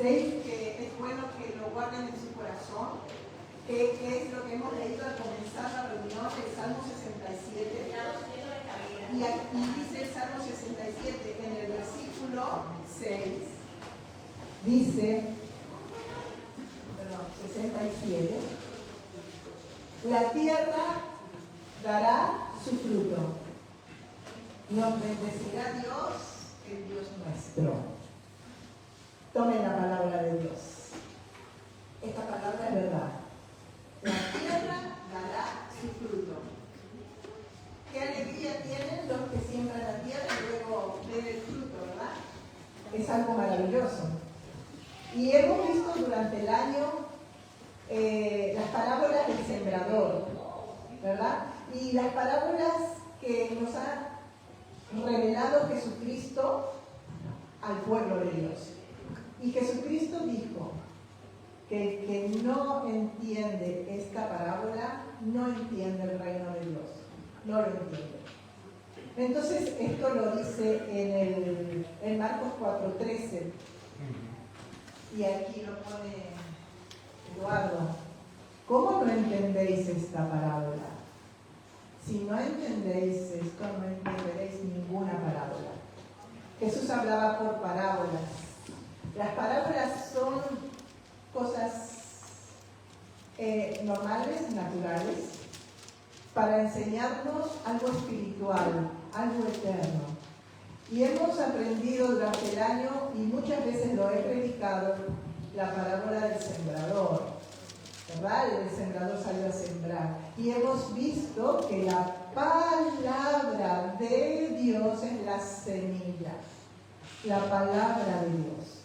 16, que es bueno que lo guarden en su corazón, que es lo que hemos leído al comenzar la reunión, el Salmo 67. Y dice el Salmo 67 en el versículo 6, dice, 67, la tierra dará su fruto, nos bendecirá Dios, el Dios nuestro. Tomen la palabra de Dios. Esta palabra es verdad. La tierra dará su fruto. Qué alegría tienen los que siembran la tierra y luego ven el fruto, ¿verdad? Es algo maravilloso. Y hemos visto durante el año las parábolas del sembrador, ¿verdad? Y las parábolas que nos ha revelado Jesucristo al pueblo de Dios. Y Jesucristo dijo que el que no entiende esta parábola no entiende el reino de Dios. No lo entiende. Entonces, esto lo dice en Marcos 4:13. Y aquí lo pone Eduardo. ¿Cómo no entendéis esta parábola? Si no entendéis esto, no entenderéis ninguna parábola. Jesús hablaba por parábolas. Las parábolas son cosas normales, naturales, para enseñarnos algo espiritual, algo eterno. Y hemos aprendido durante el año, y muchas veces lo he predicado, la parábola del sembrador, ¿verdad? El sembrador salió a sembrar. Y hemos visto que la palabra de Dios es la semilla, la palabra de Dios,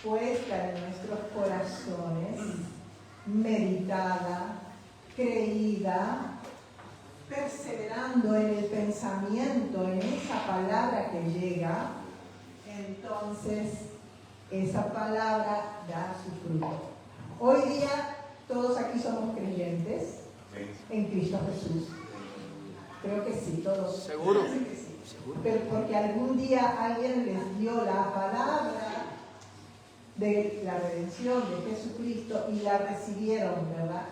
puesta en nuestros corazones, meditada, creída, perseverando en el pensamiento, en esa palabra que llega, entonces esa palabra da su fruto. Hoy día todos aquí somos creyentes en Cristo Jesús. Creo que sí, todos. ¿Seguro? Que sí. Pero porque algún día alguien les dio la palabra de la redención de Jesucristo y la recibieron, ¿verdad?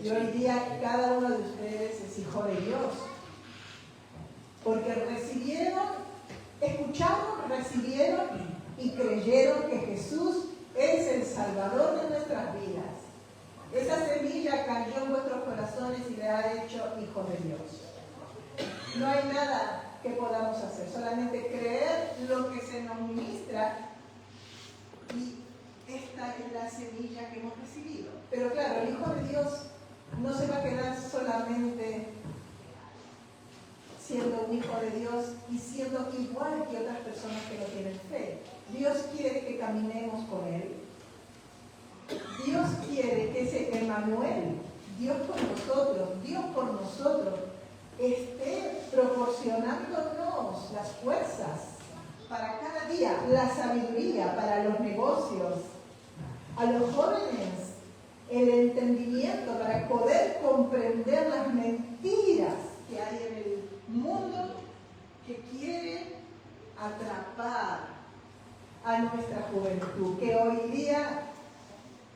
Y hoy día cada uno de ustedes es hijo de Dios. Porque recibieron, escucharon, recibieron y creyeron que Jesús es el Salvador de nuestras vidas. Esa semilla cayó en vuestros corazones y le ha hecho hijos de Dios. No hay nada que podamos hacer, solamente creer lo que se nos ministra. Y esta es la semilla que hemos recibido. Pero claro, el Hijo de Dios no se va a quedar solamente siendo un hijo de Dios y siendo igual que otras personas que no tienen fe. Dios quiere que caminemos con Él. Dios quiere que ese Emmanuel, Dios por nosotros, esté proporcionándonos las fuerzas para cada día, la sabiduría para los negocios, a los jóvenes el entendimiento para poder comprender las mentiras que hay en el mundo que quiere atrapar a nuestra juventud, que hoy día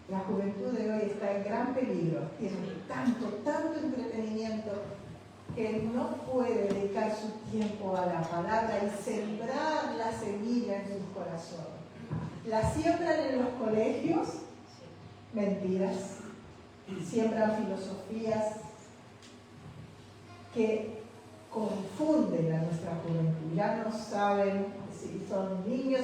la juventud de hoy está en gran peligro, tiene tanto entretenimiento que no puede dedicar su tiempo a la palabra y sembrar la semilla en sus corazones. La siembran en los colegios, mentiras, siembran filosofías que confunden a nuestra juventud. Ya no saben si son niños,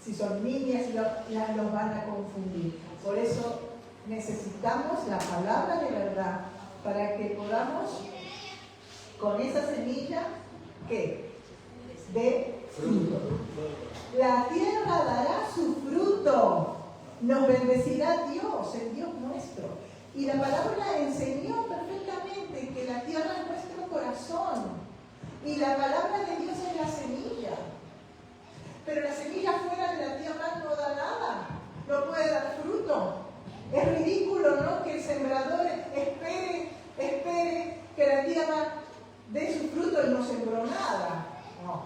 si son niñas, los van a confundir. Por eso necesitamos la palabra de verdad para que podamos, con esa semilla, ¿qué? De fruto. La tierra dará su fruto. Nos bendecirá Dios, el Dios nuestro. Y la palabra enseñó perfectamente que la tierra es nuestro corazón. Y la palabra de Dios es la semilla. Pero la semilla fuera de la tierra no da nada. No puede dar fruto. Es ridículo, ¿no? Que el sembrador espere que la tierra dé su fruto y no sembró nada. No.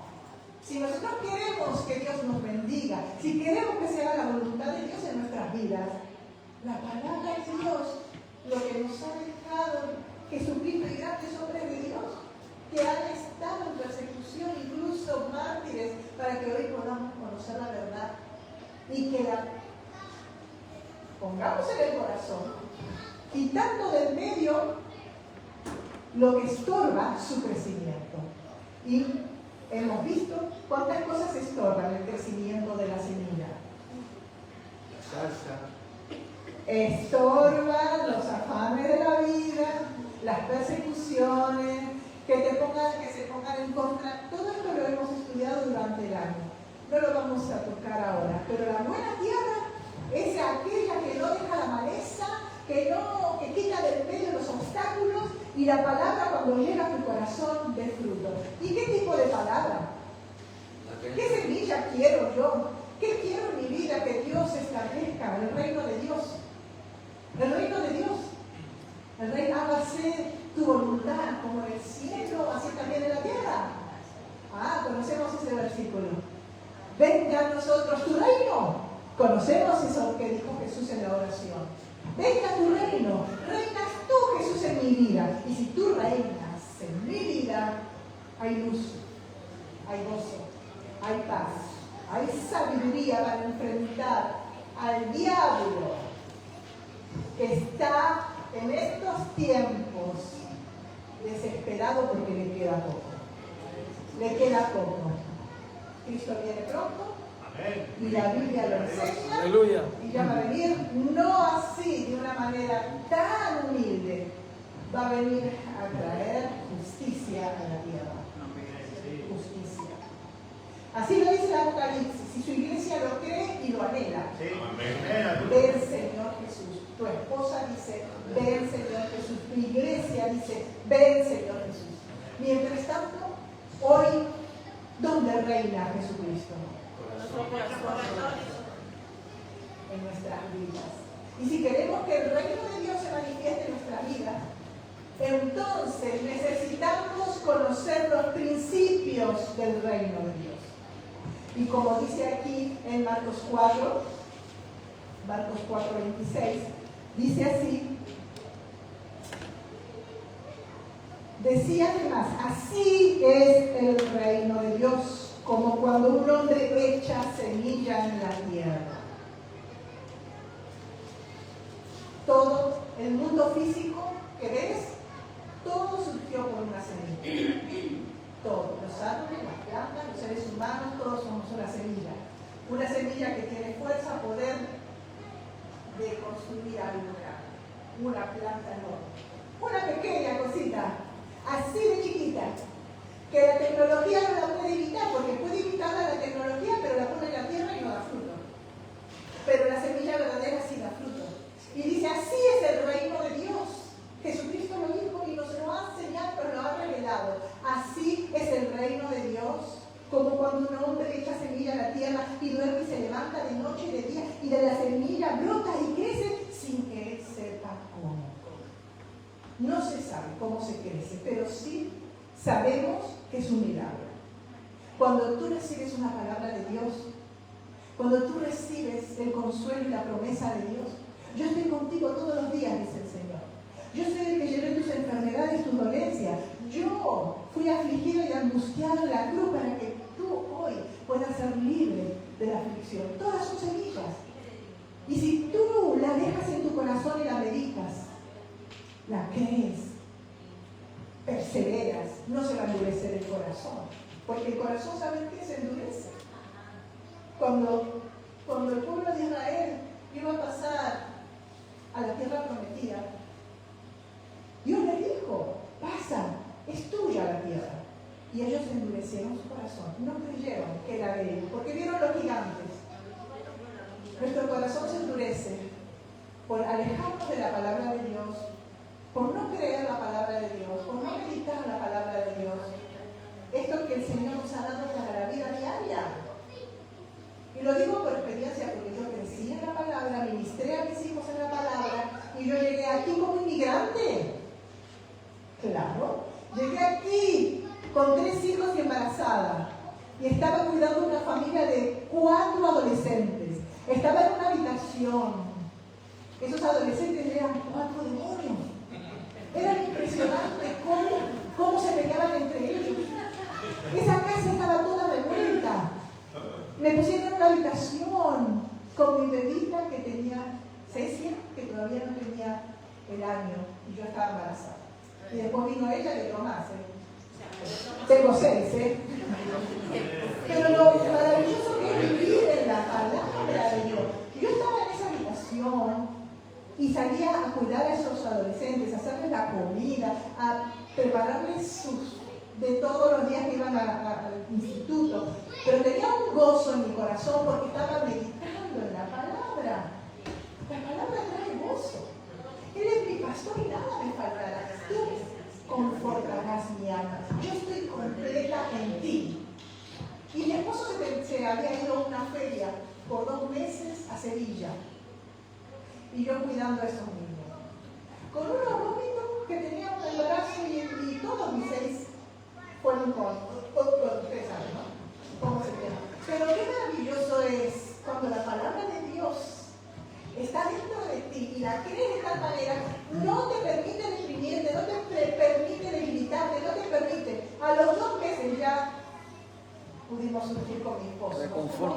Si nosotros queremos que Dios nos bendiga, si queremos que se haga la voluntad de Dios en nuestras vidas, la palabra de Dios, lo que nos ha dejado Jesucristo y grandes hombres de Dios, que han estado en persecución, incluso mártires, para que hoy podamos conocer la verdad y que la pongamos en el corazón, quitando del medio lo que estorba su crecimiento. Y hemos visto cuántas cosas estorban el crecimiento de la semilla. La salsa. Estorban los afanes de la vida, las persecuciones, que se pongan en contra. Todo esto lo hemos estudiado durante el año. No lo vamos a tocar ahora, pero la buena tierra es aquella que no deja la maleza, que quita del medio los obstáculos, y la palabra cuando llega a tu corazón dé fruto. ¿Y qué tipo de palabra? ¿Qué semilla quiero yo? ¿Qué quiero en mi vida? Que Dios establezca el reino de Dios. El reino de Dios. El reino, hágase tu voluntad como en el cielo, así también en la tierra. Conocemos ese versículo. Venga a nosotros tu reino. Conocemos eso que dijo Jesús en la oración. Venga tu reino. Reinas tú, Jesús, en mi vida. Y si tú reinas en mi vida, hay luz, hay gozo, hay paz, hay sabiduría para enfrentar al diablo que está en estos tiempos desesperado porque le queda poco. Le queda poco. Cristo viene pronto. Amén. Y la Biblia lo enseña. Aleluya. Y ya va a venir, no así, de una manera tan humilde. Va a venir a traer justicia a la tierra. Justicia. Así lo dice el Apocalipsis. Y su iglesia lo cree y lo anhela. Ve el Señor Jesús. Tu esposa dice, ve el Señor Jesús. Tu iglesia dice, ve el Señor Jesús. Mientras tanto, hoy, ¿dónde reina Jesucristo? En nuestras vidas. Y si queremos que el reino de Dios se manifieste en nuestra vida, entonces necesitamos conocer los principios del reino de Dios. Y como dice aquí en Marcos 4:26, dice así, decía además, así es el reino de Dios, como cuando un hombre echa semilla en la tierra. Todo el mundo físico que ves, todo surgió por una semilla. Todo, los árboles, las plantas, los seres humanos, todos somos una semilla. Una semilla que tiene fuerza, poder de construir algo grande. Una planta enorme. Una pequeña cosita, así de chiquita, que la tecnología no la puede imitar, porque puede imitar a la tecnología, pero la pone en la tierra y no da fruto. Pero la semilla verdadera sí da fruto. Y dice, así es el reino de Dios. Jesucristo lo dijo y nos lo ha enseñado, pero lo ha revelado. Así es el reino de Dios, como cuando un hombre echa semilla a la tierra y duerme y se levanta de noche y de día, y de la semilla brota y crece sin que él sepa cómo. No se sabe cómo se crece, pero sí sabemos que es un milagro. Cuando tú recibes una palabra de Dios, cuando tú recibes el consuelo y la promesa de Dios, yo estoy contigo todos los días, dice el Señor. Yo soy el que llevé tus enfermedades, tus dolencias. Yo fui afligido y angustiado en la cruz para que tú hoy puedas ser libre de la aflicción. Todas son semillas. Y si tú la dejas en tu corazón y la meditas, la crees, perseveras, no se va a endurecer el corazón. Porque el corazón, ¿saben qué? Se endurece. Cuando el pueblo de Israel iba a pasar a la tierra prometida, Dios les dijo, pasa, es tuya la tierra. Y ellos endurecieron su corazón, no creyeron que era de él, porque vieron los gigantes. Nuestro corazón se endurece por alejarnos de la palabra de Dios, por no creer la palabra de Dios, por no meditar la palabra de Dios. Esto que el Señor nos ha dado para la vida diaria. Y lo digo por experiencia, porque yo crecí en la palabra, ministré a mis hijos en la palabra, y yo llegué aquí como inmigrante. Claro, llegué aquí con 3 hijos y embarazada. y estaba cuidando una familia de 4 adolescentes. Estaba en una habitación. Esos adolescentes eran 4 demonios. Era impresionante cómo se peleaban entre ellos. Esa casa estaba toda revuelta. Me pusieron en una habitación con mi bebita que tenía Cecia, que todavía no tenía el año, y yo estaba embarazada. Y después vino ella y otro más. Tengo 6, Pero lo maravilloso que es vivir en la palabra de Dios. Yo estaba en esa habitación y salía a cuidar a esos adolescentes, a hacerles la comida, a prepararles de todos los días que iban al instituto. Pero tenía un gozo en mi corazón porque estaba meditando en la palabra. La palabra trae gozo. Él es mi pastor y nada me faltará. Tú confortarás mi alma. Yo estoy completa en ti. Y mi esposo se había ido a una feria por 2 meses a Sevilla. Y yo cuidando a esos niños. Con unos vómitos que tenían un embarazo y todos mis 6 fueron con ustedes saben, ¿no? ¿Cómo se llama? Pero qué maravilloso es cuando la palabra de Dios está dentro de ti y la crees de tal manera, no te permite deprimirte, no te permite debilitarte, no te permite. A los 2 meses ya pudimos surgir con mi esposo.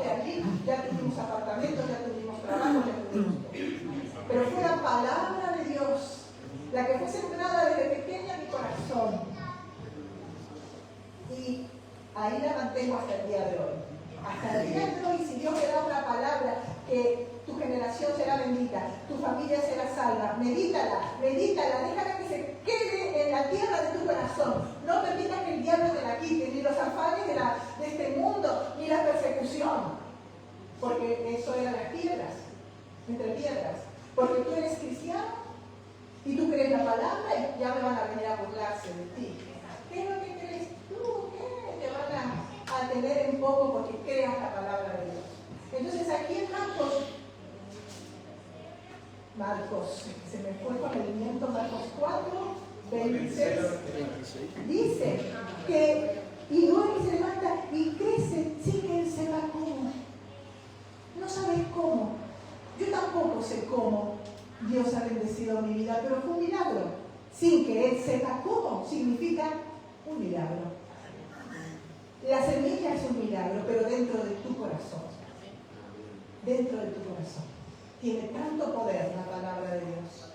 De allí, ya tuvimos apartamentos, ya tuvimos trabajo, ya tuvimos todo. Pero fue la palabra de Dios la que fue sembrada desde pequeña en mi corazón. Y ahí la mantengo hasta el día de hoy. Hasta el día de hoy, si Dios me da una palabra que tu generación será bendita, tu familia será salva, medítala, déjala que se quede en la tierra de tu corazón. No permitas que el diablo te la quite, ni los afanes de este mundo, ni la persecución. Porque eso eran las piedras, entre piedras. Porque tú eres cristiano y tú crees la palabra y ya me van a venir a burlarse de ti. ¿Qué es lo que crees tú? ¿Qué? Te van a tener en poco porque creas la palabra de Dios. Entonces aquí en Marcos, se me fue con el viento, Marcos 4, 26, dice que y duerme y se levanta y crece sin que él sepa cómo. No sabes cómo. Yo tampoco sé cómo Dios ha bendecido mi vida, pero fue un milagro. Sin que él sepa cómo, significa un milagro. La semilla es un milagro, pero dentro de tu corazón. Dentro de tu corazón. Tiene tanto poder la palabra de Dios.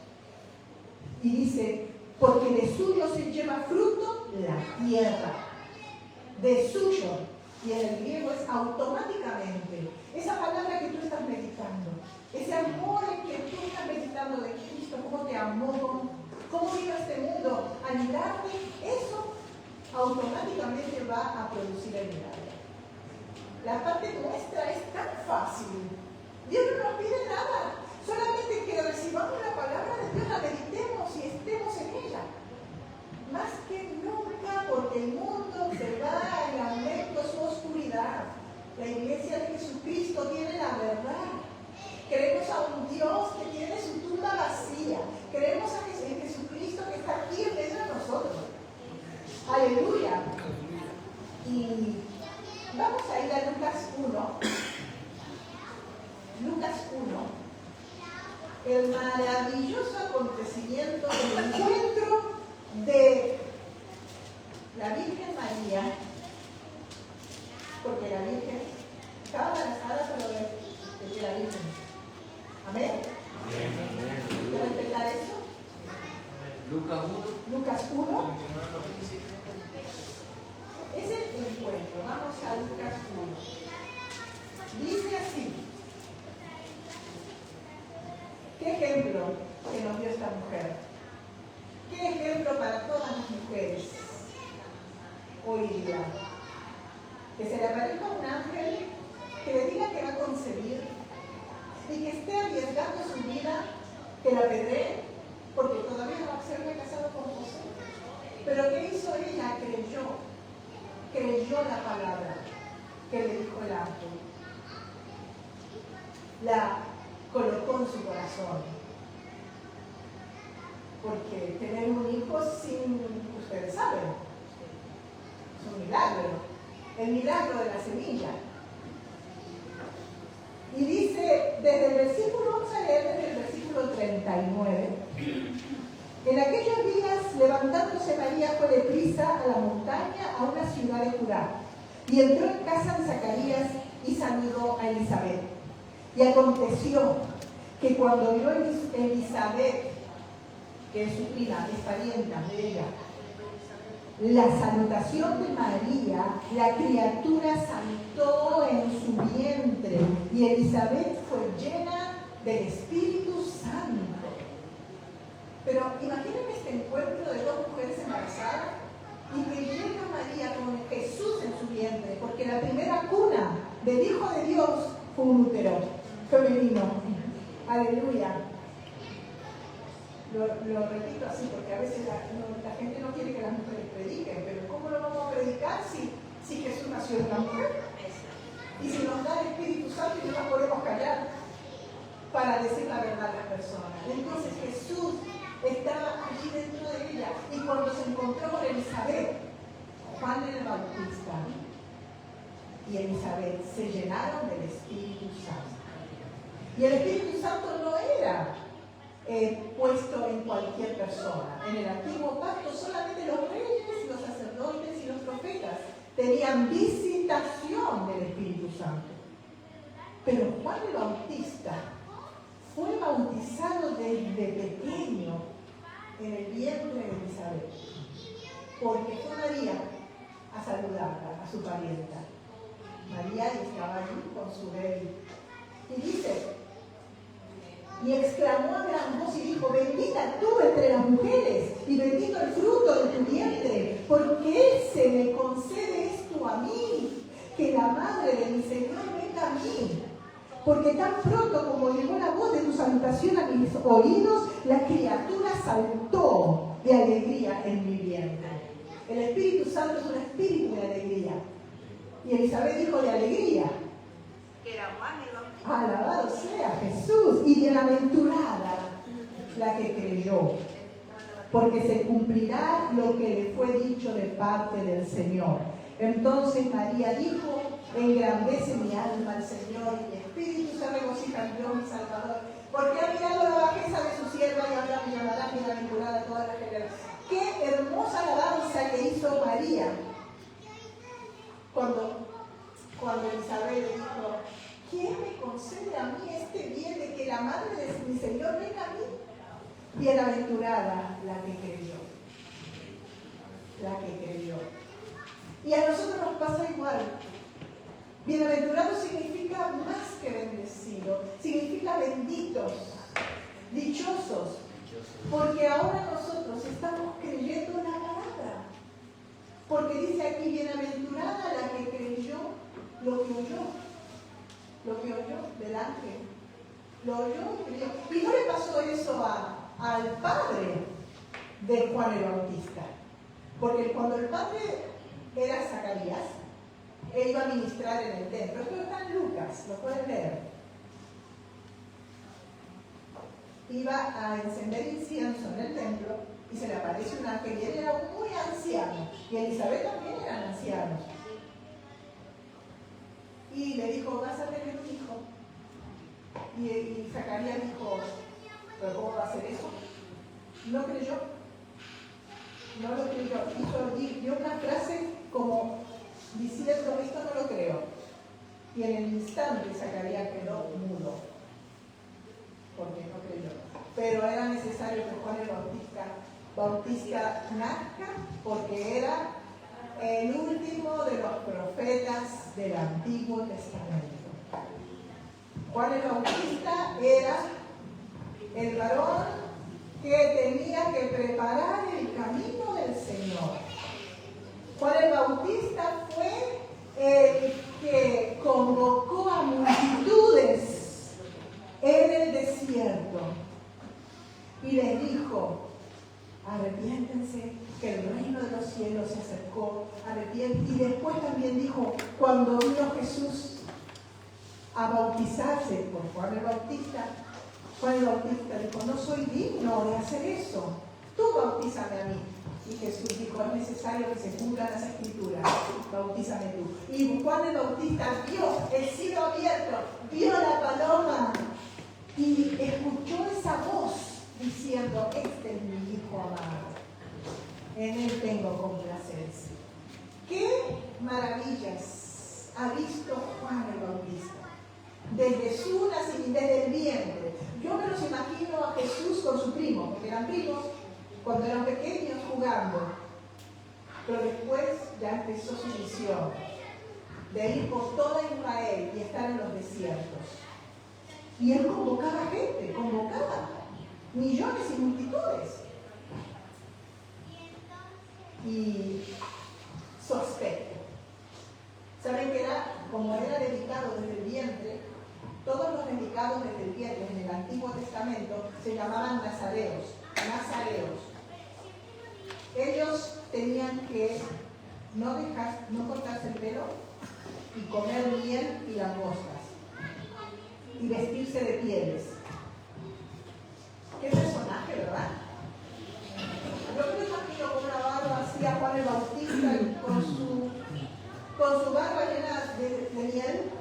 Y dice, porque de suyo se lleva fruto la tierra. De suyo. Y en el griego es automáticamente. Esa palabra que tú estás meditando. Ese amor en que tú estás meditando de Cristo, cómo te amó, cómo vino a este mundo a ayudarte, eso automáticamente va a producir el milagro. La parte nuestra es tan fácil. Dios no nos pide nada, solamente que recibamos la palabra de Dios, la meditemos y estemos en ella. Más que nunca, porque el mundo se va en aumento su oscuridad. La iglesia de Jesucristo tiene la verdad. Creemos a un Dios que tiene su tumba vacía. Creemos en Jesucristo que está aquí en medio de nosotros. Aleluya. Y vamos a ir a Lucas 1. Lucas 1. El maravilloso acontecimiento del encuentro de la Virgen María, porque la Virgen estaba embarazada, pero de la Virgen. Amén. ¿Puedo explicar eso? Lucas 1. Es el encuentro. Vamos a Lucas 1. Dice así. ¿Qué ejemplo que nos dio esta mujer? ¿Qué ejemplo para todas las mujeres hoy día? Que se le aparezca un ángel que le diga que va a concebir y que esté arriesgando su vida, que la apedree, porque todavía no se había casado con José. Pero ¿qué hizo ella? Creyó la palabra que le dijo el ángel. La colocó en su corazón. Porque tener un hijo sin, ustedes saben, es un milagro. el milagro de la semilla. Y dice, desde el versículo, vamos a leer desde el versículo 39. En aquellos días, levantándose María, fue deprisa a la montaña, a una ciudad de Judá, y entró en casa de Zacarías y saludó a Elizabeth. Y aconteció que cuando vio Elizabeth, que es su prima, es parienta de ella, la salutación de María, la criatura saltó en su vientre, y Elizabeth fue llena del Espíritu Santo. Pero imagínense este encuentro de dos mujeres embarazadas y que llega María con Jesús en su vientre, porque la primera cuna del Hijo de Dios fue un útero femenino. Aleluya. Lo repito así porque a veces la gente no quiere que las mujeres prediquen, pero ¿cómo lo vamos a predicar si Jesús nació de una mujer? Y si nos da el Espíritu Santo y no nos podemos callar para decir la verdad a las personas. Entonces Jesús estaba allí dentro de ella, y cuando se encontró con Elizabeth, Juan el Bautista y Elizabeth se llenaron del Espíritu Santo. Y el Espíritu Santo no era puesto en cualquier persona. En el antiguo pacto solamente los reyes, los sacerdotes y los profetas tenían visitación del Espíritu Santo. Pero Juan el Bautista fue bautizado desde pequeño en el vientre de Elizabeth, porque fue María a saludarla, a su parienta. María estaba allí con su bebé. Y dice, y exclamó a gran voz y dijo, bendita tú entre las mujeres, y bendito el fruto de tu vientre, porque se me concede esto a mí, que la madre de mi Señor venga a mí. Porque tan pronto como llegó la voz de tu salutación a mis oídos, la criatura saltó de alegría en mi vientre. El Espíritu Santo es un espíritu de alegría. Y Elizabeth dijo de alegría. Que era Juan el Bautista. Alabado sea Jesús. Y bienaventurada la que creyó, porque se cumplirá lo que le fue dicho de parte del Señor. Entonces María dijo, engrandece mi alma al Señor, y mi espíritu se regocija en Dios mi Salvador, porque ha mirado la bajeza de su sierva, y ahora me llamará bienaventurada toda la generación. Qué hermosa alabanza que hizo María cuando Isabel le dijo, ¿quién me concede a mí este bien de que la madre de mi Señor venga a mí? Bienaventurada la que creyó. La que creyó. Y a nosotros nos pasa igual. Bienaventurado significa más que bendecido, significa benditos, dichosos, porque ahora nosotros estamos creyendo la palabra. Porque dice aquí, bienaventurada la que creyó lo que oyó del ángel. Lo oyó y creyó. Y no le pasó eso al padre de Juan el Bautista. Porque cuando el padre era Zacarías, él iba a ministrar en el templo. Esto está en Lucas, lo pueden leer. Iba a encender incienso en el templo y se le aparece un ángel, y él era muy anciano, y Elizabeth también eran ancianos. Y le dijo, vas a tener un hijo. Y Zacarías dijo, ¿pero cómo va a hacer eso? No creyó. No lo creyó. Dio una frase como diciendo, esto no lo creo. Y en el instante Zacarías quedó mudo, porque no creyó. Pero era necesario que Juan el Bautista nazca, porque era el último de los profetas del Antiguo Testamento. Juan el Bautista era el varón que tenía que preparar el camino del Señor. Juan el Bautista fue el que convocó a multitudes en el desierto y les dijo, arrepiéntense, que el reino de los cielos se acercó, arrepiéntense. Y después también dijo, cuando vino Jesús a bautizarse por Juan el Bautista dijo, no soy digno de hacer eso, tú bautízame a mí. Y Jesús dijo, es necesario que se cumplan las escrituras, bautízame tú. Y Juan el Bautista vio el cielo abierto, vio la paloma y escuchó esa voz diciendo, este es mi Hijo amado, en él tengo complacencia. ¿Qué maravillas ha visto Juan el Bautista? Desde su nacimiento, desde el vientre. Yo me los imagino a Jesús con su primo, porque eran primos, cuando eran pequeños jugando, pero después ya empezó su misión de ir por toda Israel y estar en los desiertos. Y él convocaba gente, convocaba millones y multitudes. Y su aspecto. ¿Saben que era, como era dedicado desde el vientre? Todos los dedicados desde el vientre en el Antiguo Testamento se llamaban nazareos. Ellos tenían que no cortarse el pelo y comer miel y langostas y vestirse de pieles. Qué personaje, ¿verdad? Yo me imagino con una barba así a Juan el Bautista y con su barba llena de miel,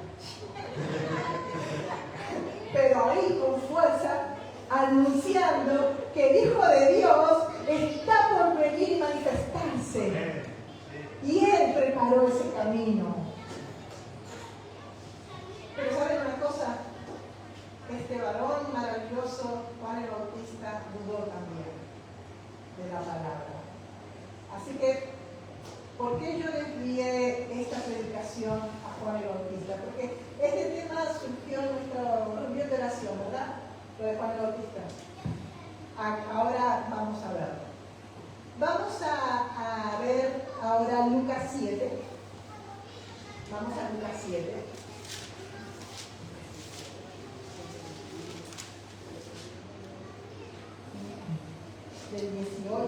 pero ahí con fuerza, anunciando que el Hijo de Dios está por venir y manifestarse. Y Él preparó ese camino. Pero ¿saben una cosa? Este varón maravilloso, Juan el Bautista, dudó también de la palabra. Así que, ¿por qué yo desvié esta predicación a Juan el Bautista? Porque este tema surgió en nuestra reunión de oración, ¿verdad? Lo de Juan el Bautista. Ahora vamos a verlo. Vamos a ver ahora Lucas 7. Vamos a Lucas 7. Del 18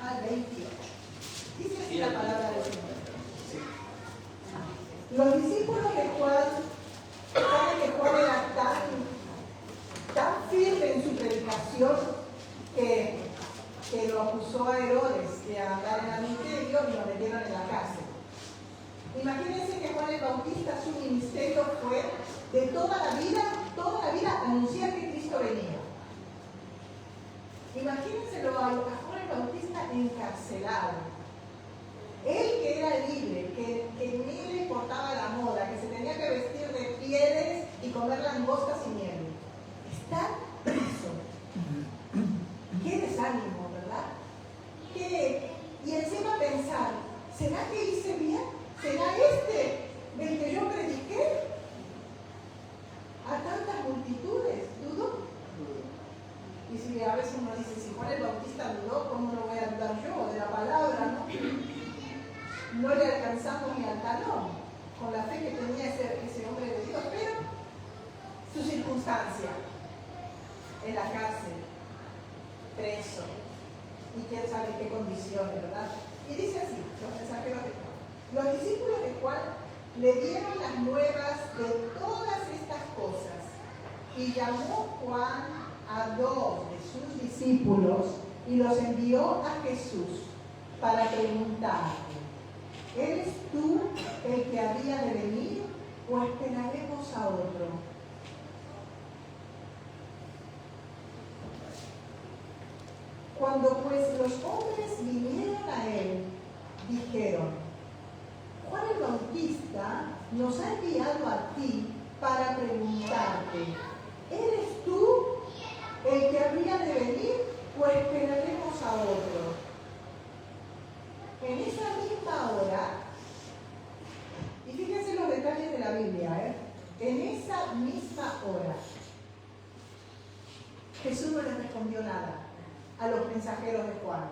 al 28. Dice así la palabra del Señor. Los discípulos de Juan, saben que Juan era tan firme en su predicación que lo acusó a Herodes de andar en adulterio y lo metieron en la cárcel. Imagínense que Juan el Bautista, su ministerio fue de toda la vida anunciar que Cristo venía. Imagínenselo a Juan el Bautista encarcelado. Él que era libre, que ni le importaba la moda, que se tenía que vestir de pieles y comer langostas y miel. Está preso. Qué desánimo, ¿verdad? Y encima pensar, ¿será que hice bien? ¿Será este del que yo prediqué a tantas multitudes? ¿Dudo? Y si a veces uno dice, si Juan el Bautista dudó, ¿cómo no voy a dudar yo de la palabra? No le alcanzamos ni al talón con la fe que tenía ese hombre de Dios, pero su circunstancia, en la cárcel, preso, y quién sabe qué condiciones, ¿verdad? Y dice así, los mensajeros de Juan. Los discípulos de Juan le dieron las nuevas de todas estas cosas y llamó Juan a 2 de sus discípulos y los envió a Jesús para preguntarle, ¿eres tú el que había de venir o esperaremos a otro? Cuando pues los hombres vinieron a él, dijeron, Juan el Bautista nos ha enviado a ti para preguntarte, ¿eres tú el que habría de venir o esperaremos a otro? En esa misma hora, y fíjense los detalles de la Biblia, en esa misma hora, Jesús no les respondió nada a los mensajeros de Juan.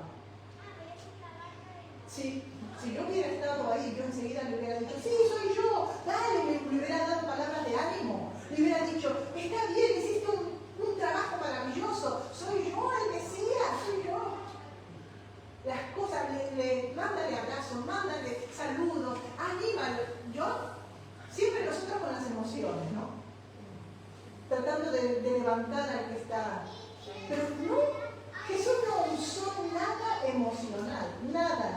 Si yo hubiera estado ahí, yo enseguida le hubiera dicho, sí, soy yo, dale, le hubiera dado palabras de ánimo, le hubiera dicho, está bien, hiciste un trabajo maravilloso, soy yo el Mesías, soy yo. Las cosas, mándale abrazos, mándale saludos, anímalo. Siempre nosotros con las emociones, ¿no? Tratando de levantar al que está Pero no, Jesús no usó nada emocional, nada.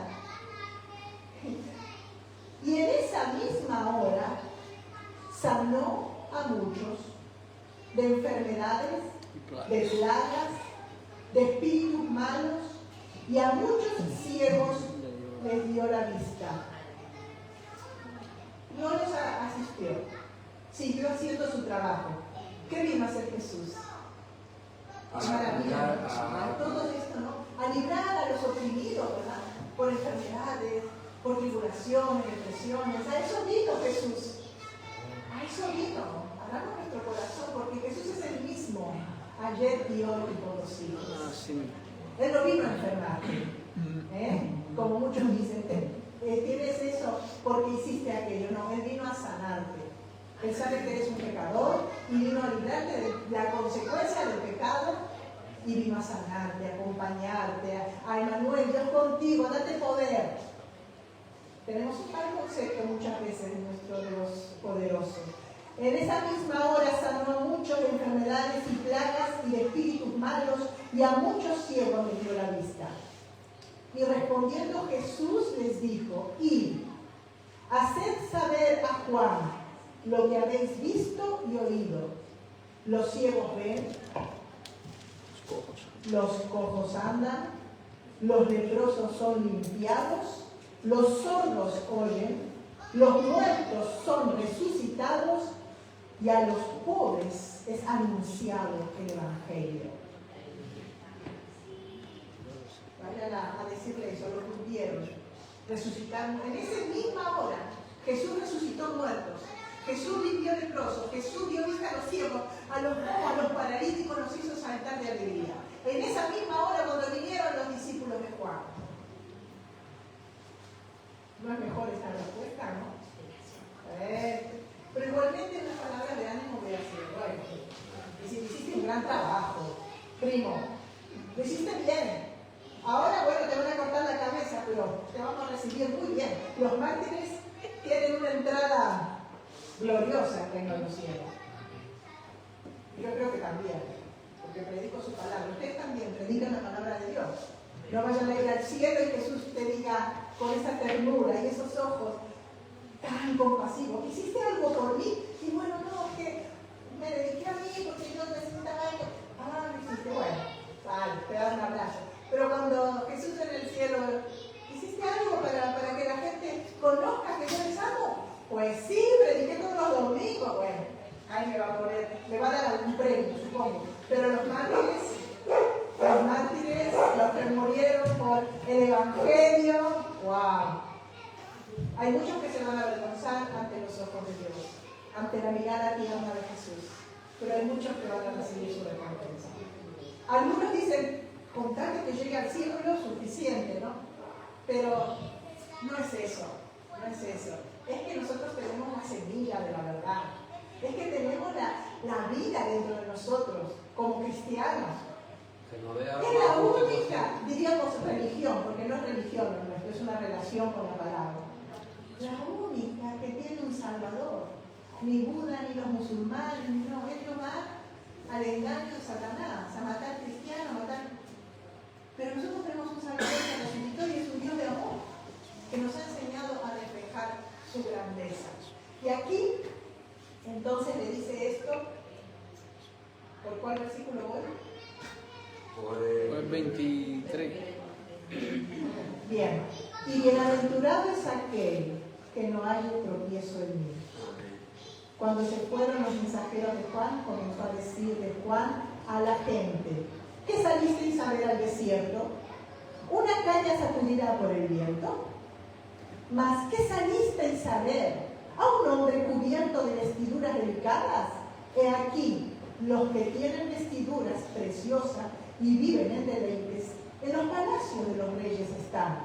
Y en esa misma hora sanó a muchos de enfermedades, de plagas, de espíritus malos, y a muchos ciegos les dio la vista. No los asistió, siguió haciendo su trabajo. ¿Qué vino a hacer Jesús? Maravilla, todo esto, ¿no? A librar a los oprimidos, ¿verdad? Por enfermedades, por tribulaciones, depresiones. A eso vino Jesús. A eso vino. Abramos nuestro corazón, porque Jesús es el mismo ayer y hoy y por los siglos. Él no vino a enfermarte, como muchos dicen, tienes eso porque hiciste aquello. No, Él vino a sanarte. Él sabe que eres un pecador y vino a librarte de la consecuencia del pecado y vino a sanarte, a acompañarte, a Emmanuel, Dios contigo, date poder. Tenemos un mal concepto muchas veces de nuestro Dios poderoso. En esa misma hora sanó a muchos de enfermedades y plagas y de espíritus malos, y a muchos ciegos les dio la vista. Y respondiendo Jesús les dijo: id, haced saber a Juan lo que habéis visto y oído. Los ciegos ven, los cojos andan, los leprosos son limpiados, los sordos oyen, los muertos son resucitados, y a los pobres es anunciado el Evangelio. Vayan a decirle eso, lo cumplieron. Resucitaron en esa misma hora. Jesús resucitó muertos. Jesús limpió leprosos. Jesús dio vista a los ciegos, a los paralíticos los hizo saltar de alegría. En esa misma hora cuando vinieron los discípulos de Juan. ¿No es mejor esta respuesta, no? Pero igualmente unas palabras de ánimo voy a hacer. Bueno, hiciste un gran trabajo, primo. Lo hiciste bien. Ahora, bueno, te van a cortar la cabeza, pero te vamos a recibir muy bien. Los mártires tienen una entrada gloriosa en reino de los cielos. Yo creo que también, porque predico su palabra. Ustedes también predican la palabra de Dios. No vayan a ir al cielo y Jesús te diga con esa ternura y esos ojos tan compasivos: ¿hiciste algo por mí? Y bueno, no, que me dediqué a mí porque yo necesitaba algo. Ah, lo hiciste, bueno, vale, te da un abrazo. Pero cuando Jesús en el cielo: ¿hiciste algo para que la gente conozca que yo les amo? Pues sí, prediqué todos los domingos. Bueno, ahí me va a dar algún premio, supongo. Pero los mártires, los que murieron por el Evangelio, wow. Hay muchos que se van a avergonzar ante los ojos de Dios, ante la mirada tierna de Jesús. Pero hay muchos que van a recibir su recompensa. Algunos dicen: con tal de que llegue al cielo es suficiente, ¿no? Pero no es eso, no es eso. Es que nosotros tenemos la semilla de la verdad. Es que tenemos la vida dentro de nosotros como cristianos. Es la única, diríamos, religión, porque no es religión, no, es una relación con la palabra. La única que tiene un Salvador. Ni Buda, ni los musulmanes, no. Ellos van al engaño de Satanás, a matar cristianos, a matar. Pero nosotros tenemos un Salvador que nos invitó y es un Dios de amor, que nos ha enseñado a reflejar su grandeza. Y aquí, entonces le dice esto. ¿Por cuál versículo voy? Por el 23. Bien. Y bienaventurado es aquel que no haya tropiezo en mí. Cuando se fueron los mensajeros de Juan, comenzó a decir de Juan a la gente: ¿qué salisteis a ver al desierto? ¿Una caña sacudida por el viento? ¿Mas qué salisteis a ver? ¿A un hombre cubierto de vestiduras delicadas? He aquí, los que tienen vestiduras preciosas y viven en deleites, en los palacios de los reyes están.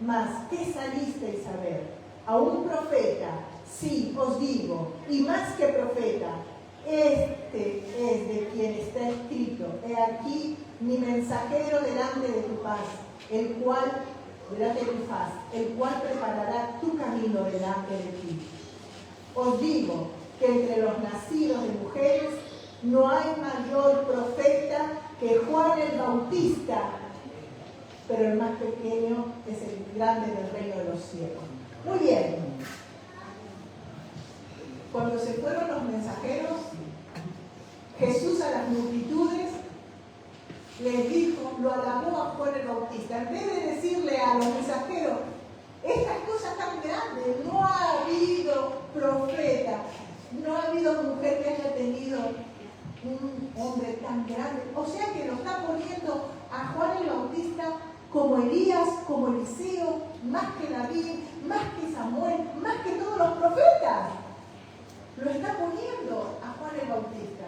Mas ¿qué salisteis a ver? A un profeta. Sí, os digo, y más que profeta, este es de quien está escrito: he aquí mi mensajero delante de tu paz, el cual preparará tu camino delante de ti. Os digo que entre los nacidos de mujeres no hay mayor profeta que Juan el Bautista, pero el más pequeño es el grande del reino de los cielos. Muy bien. Cuando se fueron los mensajeros, Jesús a las multitudes les dijo, lo alabó a Juan el Bautista. En vez de decirle a los mensajeros, estas cosas tan grandes, no ha habido profeta, no ha habido mujer que haya tenido un hombre tan grande. O sea que lo está poniendo a Juan el Bautista como Elías, como Eliseo, más que David, más que Samuel, más que todos los profetas. Lo está poniendo a Juan el Bautista.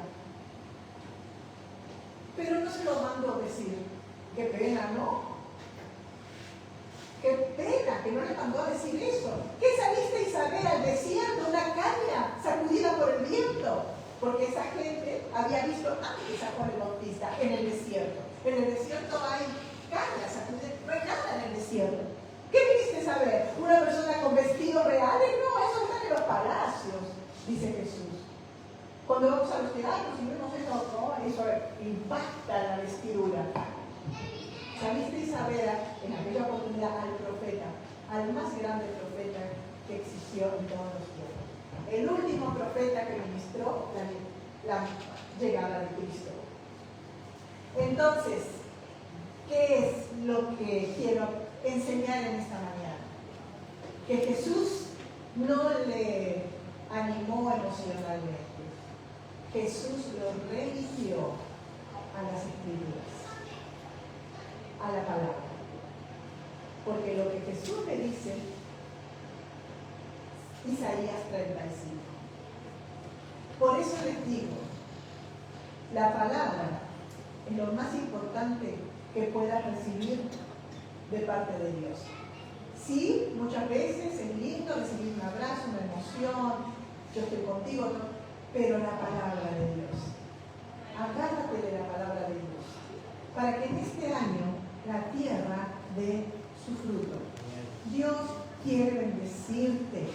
Pero no se lo mandó decir. Qué pena, ¿no? Qué pena que no le mandó a decir eso. ¿Qué salisteis a ver al desierto? Una caña sacudida por el viento. Porque esa gente había visto antes a Juan el Bautista en el desierto. En el desierto hay cañas sacudidas, no hay nada en el desierto. ¿Qué viniste a ver? ¿Una persona con vestidos reales? No, eso está en los palacios, dice Jesús. Cuando vamos a los teatros y vemos eso impacta la vestidura. Salisteis a ver en aquella oportunidad al profeta, al más grande profeta que existió en todos los tiempos. El último profeta que ministró la llegada de Cristo. Entonces, ¿qué es lo que quiero enseñar en esta mañana? Que Jesús no le animó emocionalmente. Jesús lo remitió a las Escrituras, a la palabra. Porque lo que Jesús le dice, Isaías 35. Por eso les digo, la palabra es lo más importante que puedas recibir de parte de Dios. Sí, muchas veces es lindo recibir un abrazo, una emoción, yo estoy contigo, ¿no? Pero la palabra de Dios. Agárrate de la palabra de Dios. Para que en este año la tierra dé su fruto. Dios quiere bendecirte.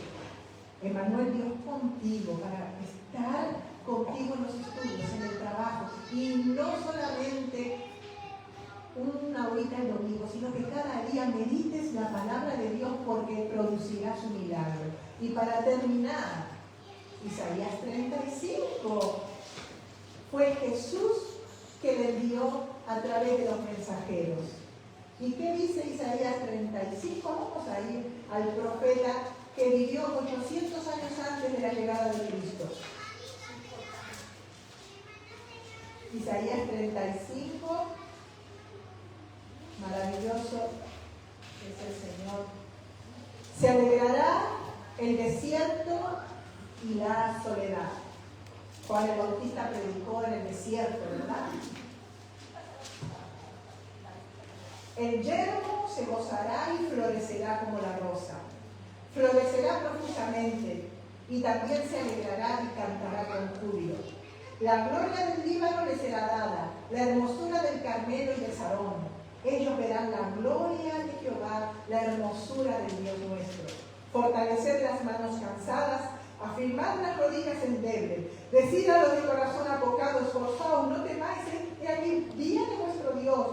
Emmanuel, Dios contigo, para estar contigo en los estudios, en el trabajo. Y no solamente una horita el domingo, sino que cada día medites la palabra de Dios porque producirá su milagro. Y para terminar, Isaías 35 fue Jesús que le envió a través de los mensajeros. ¿Y qué dice Isaías 35? Vamos a ir al profeta que vivió 800 años antes de la llegada de Cristo. Isaías 35, maravilloso es el Señor. Se alegrará el desierto y la soledad. Juan el Bautista predicó en el desierto, ¿verdad? El yermo se gozará y florecerá como la rosa. Florecerá profusamente y también se alegrará y cantará con júbilo. La gloria del Líbano le será dada, la hermosura del Carmelo y del Sarón. Ellos verán la gloria de Jehová, la hermosura del Dios nuestro. Fortaleced las manos cansadas, afirmad las rodillas endebles. Decid a los de corazón abocado, esforzaos, no temáis, he aquí viene vuestro Dios.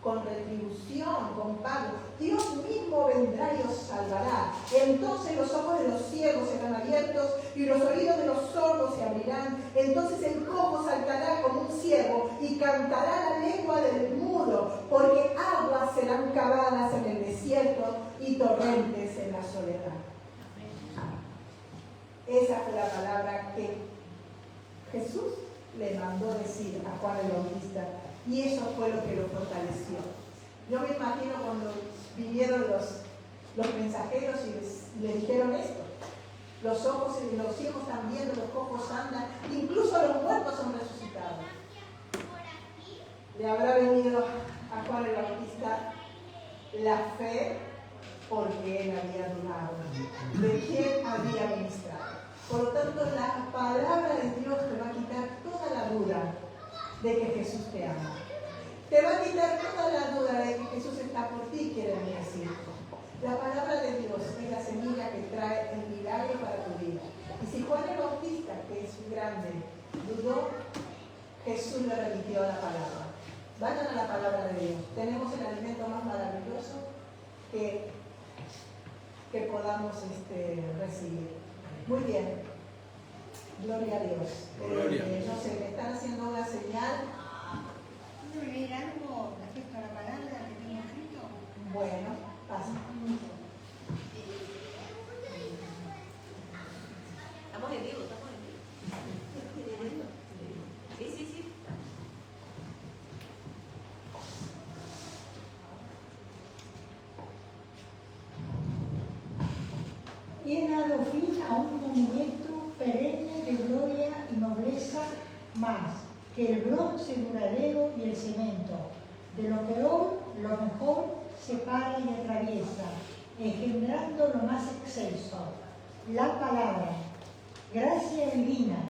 Con retribución, con pago. Dios mismo vendrá y os salvará. Entonces los ojos de los ciegos serán abiertos y los oídos de los sordos se abrirán. Entonces el cojo saltará como un ciervo y cantará la lengua del mudo, porque aguas serán cavadas en el desierto y torrentes en la soledad. Esa fue la palabra que Jesús le mandó decir a Juan el Bautista. Y eso fue lo que lo fortaleció. Yo me imagino cuando vinieron los mensajeros y le dijeron esto. Los ojos y los ciegos están viendo, los cojos andan, incluso los muertos son resucitados. Le habrá venido a Juan el Bautista la fe porque él había dudado de quién había ministrado. Por lo tanto, la palabra de Dios te va a quitar toda la duda de que Jesús te ama. Te va a quitar toda la duda de que Jesús está por ti y quiere bendecirte. La palabra de Dios es la semilla que trae el milagro para tu vida. Y si Juan el Bautista, que es grande, dudó, Jesús le remitió la palabra. Vayan a la palabra de Dios. Tenemos el alimento más maravilloso que podamos recibir. Muy bien. Gloria a Dios. Gloria. No sé, me están haciendo una señal. ¿Quiero leer algo respecto a la palabra que tengo escrito? Bueno, pasa. Estamos en vivo, estamos en vivo. Sí, sí, sí. Y he dado fin a un movimiento perenne de gloria y nobleza más que el bronce duradero y el cemento, de lo que hoy lo mejor separa y atraviesa, engendrando lo más excelso, la palabra, gracia divina,